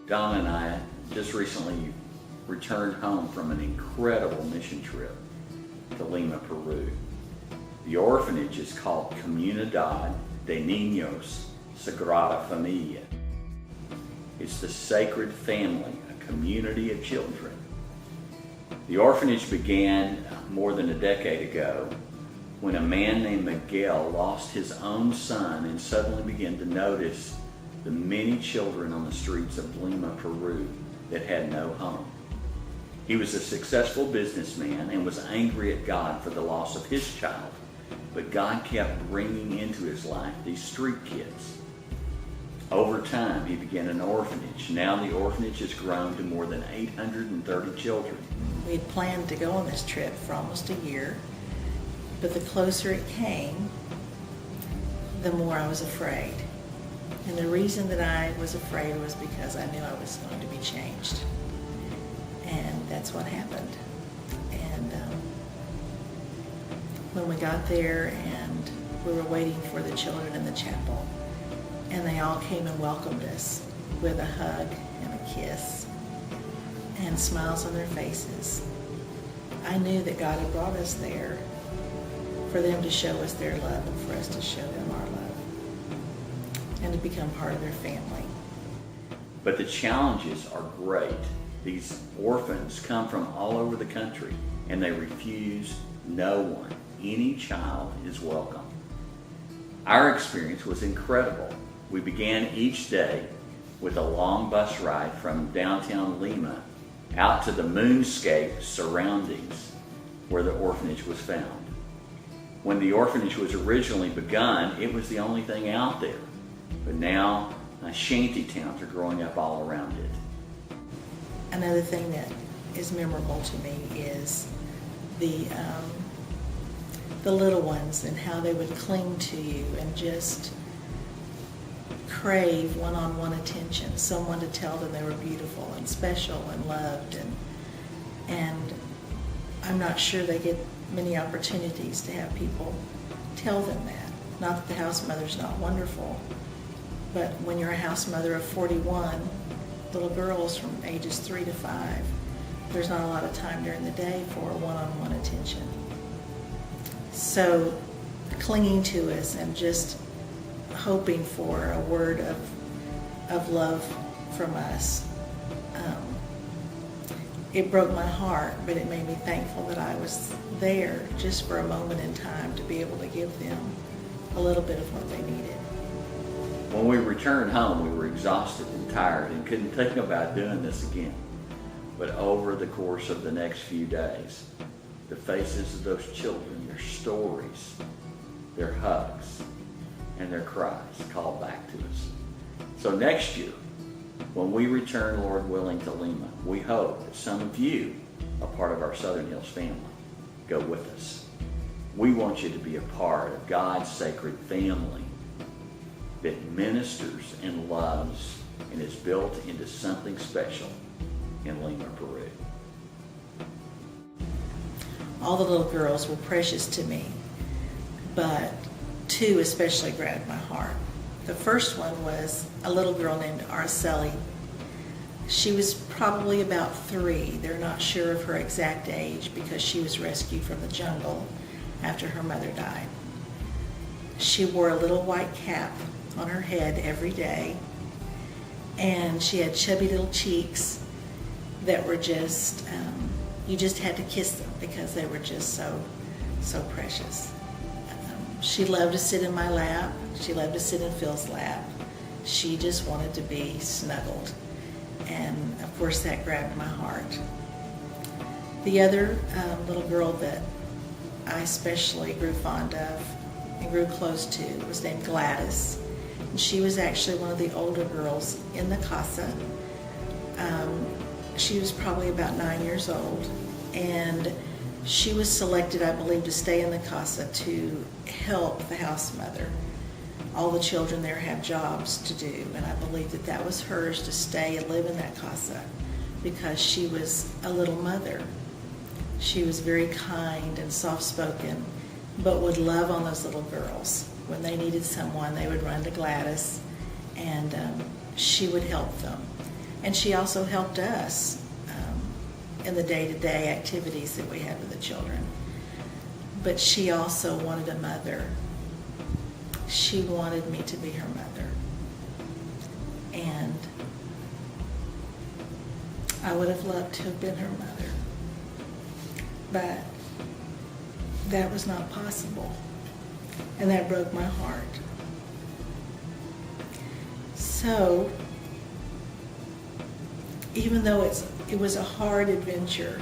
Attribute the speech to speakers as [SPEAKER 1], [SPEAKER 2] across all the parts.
[SPEAKER 1] Donna and I just recently returned home from an incredible mission trip to Lima, Peru. The orphanage is called Comunidad de Niños Sagrada Familia. It's the Sacred Family, a community of children. The orphanage began more than a decade ago when a man named Miguel lost his own son and suddenly began to notice the many children on the streets of Lima, Peru that had no home. He was a successful businessman and was angry at God for the loss of his child, but God kept bringing into his life these street kids. Over time, he began an orphanage. Now the orphanage has grown to more than 830 children.
[SPEAKER 2] We had planned to go on this trip for almost a year, but the closer it came, the more I was afraid. And the reason that I was afraid was because I knew I was going to be changed. And that's what happened. And when we got there and we were waiting for the children in the chapel, and they all came and welcomed us with a hug and a kiss and smiles on their faces, I knew that God had brought us there for them to show us their love and for us to show them our love and to become part of their family.
[SPEAKER 1] But the challenges are great. These orphans come from all over the country and they refuse no one. Any child is welcome. Our experience was incredible. We began each day with a long bus ride from downtown Lima out to the moonscape surroundings where the orphanage was found. When the orphanage was originally begun, it was the only thing out there. But now, shanty towns are growing up all around it.
[SPEAKER 2] Another thing that is memorable to me is the little ones and how they would cling to you and just crave one-on-one attention, someone to tell them they were beautiful and special and loved, and I'm not sure they get many opportunities to have people tell them that. Not that the house mother's not wonderful, but when you're a house mother of 41 little girls from ages 3 to 5, there's not a lot of time during the day for one-on-one attention. So clinging to us and just hoping for a word of love from us, it broke my heart, but it made me thankful that I was there just for a moment in time to be able to give them a little bit of what they needed.
[SPEAKER 1] When we returned home, we were exhausted and tired and couldn't think about doing this again. But over the course of the next few days, the faces of those children, their stories, their hugs, and their cries called back to us. So next year, when we return, Lord willing, to Lima, we hope that some of you, a part of our Southern Hills family, go with us. We want you to be a part of God's sacred family that ministers and loves and is built into something special in Lima, Peru.
[SPEAKER 2] All the little girls were precious to me, but two especially grabbed my heart. The first one was a little girl named Araceli. She was probably about 3. They're not sure of her exact age because she was rescued from the jungle after her mother died. She wore a little white cap on her head every day, and she had chubby little cheeks that were just, you just had to kiss them because they were just so precious. She loved to sit in my lap. She loved to sit in Phil's lap. She just wanted to be snuggled. And of course that grabbed my heart. The other little girl that I especially grew fond of and grew close to was named Gladys. And she was actually one of the older girls in the casa. She was probably about 9 years old, and she was selected, I believe, to stay in the casa to help the house mother. All the children there have jobs to do, and I believe that that was hers, to stay and live in that casa because she was a little mother. She was very kind and soft-spoken, but would love on those little girls. When they needed someone, they would run to Gladys, and she would help them. And she also helped us in the day-to-day activities that we had with the children. But she also wanted a mother. She wanted me to be her mother. And I would have loved to have been her mother. But that was not possible. And that broke my heart. So, even though it was a hard adventure,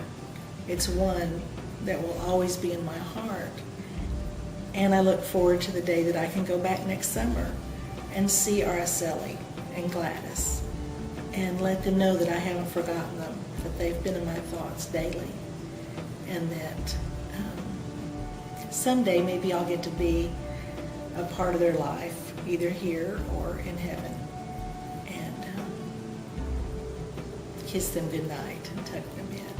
[SPEAKER 2] it's one that will always be in my heart. And I look forward to the day that I can go back next summer and see Araceli and Gladys and let them know that I haven't forgotten them, that they've been in my thoughts daily, and that someday maybe I'll get to be a part of their life, either here or in heaven, and kiss them goodnight and tuck them in,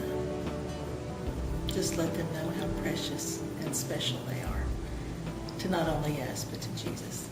[SPEAKER 2] and just let them know how precious and special they are to not only us, but to Jesus.